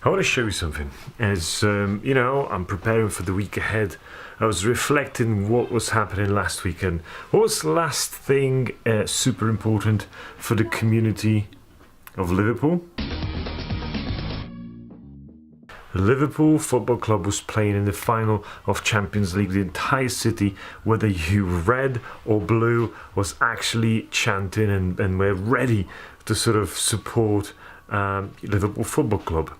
I want to show you something. As I'm preparing for the week ahead. I was reflecting what was happening last weekend. What was the last thing super important for the community of Liverpool? The Liverpool Football Club was playing in the final of Champions League. The entire city, whether you red or blue, was actually chanting and were ready to sort of support Liverpool Football Club.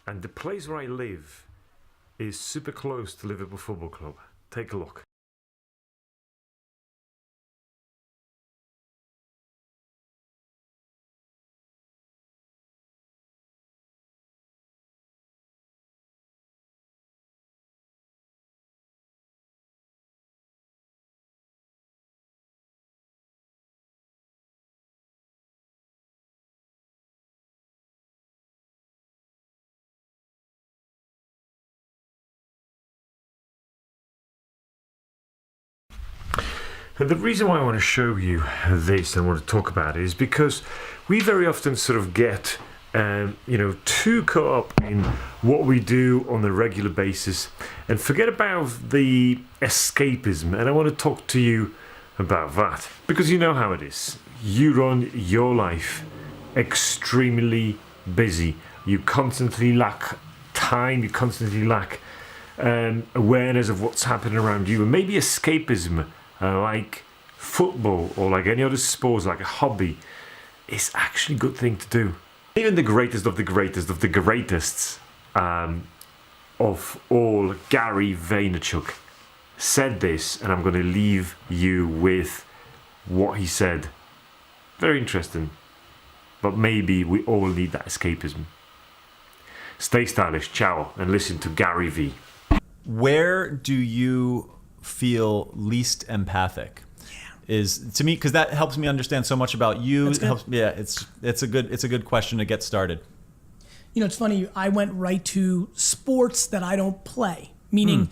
And the place where I live is super close to Liverpool Football Club. Take a look. And the reason why I want to show you this and want to talk about it is because we very often sort of get, too caught up in what we do on a regular basis and forget about the escapism. And I want to talk to you about that because you know how it is. You run your life extremely busy. You constantly lack time. You constantly lack awareness of what's happening around you. And maybe escapism, like football or like any other sports, like a hobby, is actually a good thing to do. Even the greatest of the greatest of the greatest of all, Gary Vaynerchuk, said this, and I'm going to leave you with what he said. Very interesting, but maybe we all need that escapism. Stay stylish, ciao, and listen to Gary Vee. Where do you feel least empathic? Is to me, because that helps me understand so much about you. It helps, it's a good question to get started. You know, it's funny. I went right to sports that I don't play, meaning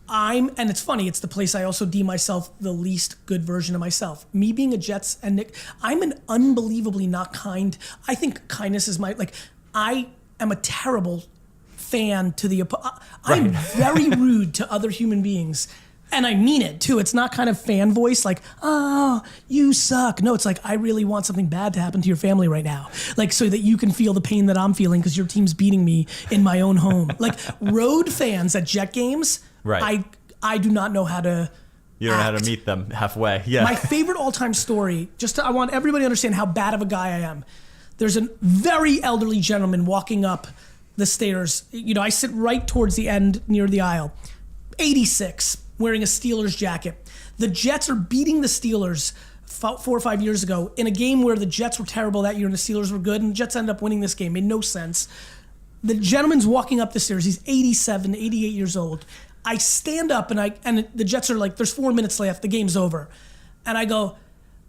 and it's funny. It's the place I also deem myself the least good version of myself. Me being a Jets and Nick, I'm an unbelievably not kind. I think kindness is I am a terrible fan to the. I'm very rude to other human beings. And I mean it too. It's not kind of fan voice like, oh, you suck. No, it's like, I really want something bad to happen to your family right now. Like, so that you can feel the pain that I'm feeling because your team's beating me in my own home. Like, road fans at Jet games, right. I do not know how to You don't know how to meet them halfway. Yeah. My favorite all-time story, I want everybody to understand how bad of a guy I am. There's a very elderly gentleman walking up the stairs. You know, I sit right towards the end near the aisle. 86. Wearing a Steelers jacket. The Jets are beating the Steelers 4 or 5 years ago in a game where the Jets were terrible that year and the Steelers were good, and the Jets ended up winning this game. Made no sense. The gentleman's walking up the stairs. He's 87, 88 years old. I stand up and the Jets are like, there's 4 minutes left, the game's over. And I go,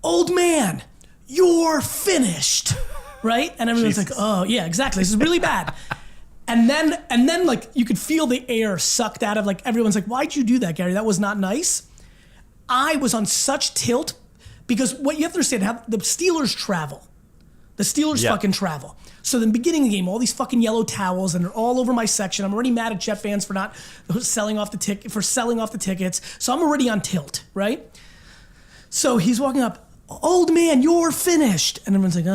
old man, you're finished, right? And everyone's like, oh yeah, exactly. This is really bad. And then like you could feel the air sucked out of, like, everyone's like, why'd you do that, Gary? That was not nice. I was on such tilt because what you have to understand, how the Steelers travel. The Steelers fucking travel. So the beginning of the game, all these fucking yellow towels and they're all over my section. I'm already mad at Jet fans for not selling off the tickets. So I'm already on tilt, right? So he's walking up, old man, you're finished. And everyone's like,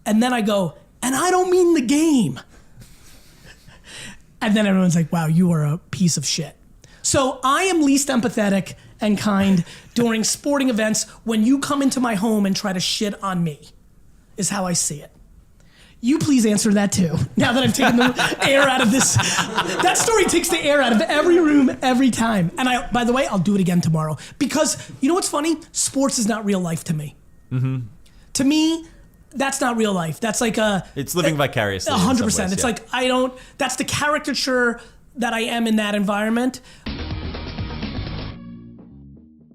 And then I go, and I don't mean the game. And then everyone's like, wow, you are a piece of shit. So I am least empathetic and kind during sporting events when you come into my home and try to shit on me, is how I see it. You please answer that too, now that I've taken the air out of this. That story takes the air out of every room every time. And by the way, I'll do it again tomorrow. Because you know what's funny? Sports is not real life to me. Mm-hmm. To me, that's not real life. That's like it's living vicariously. 100%. It's like, that's the caricature that I am in that environment.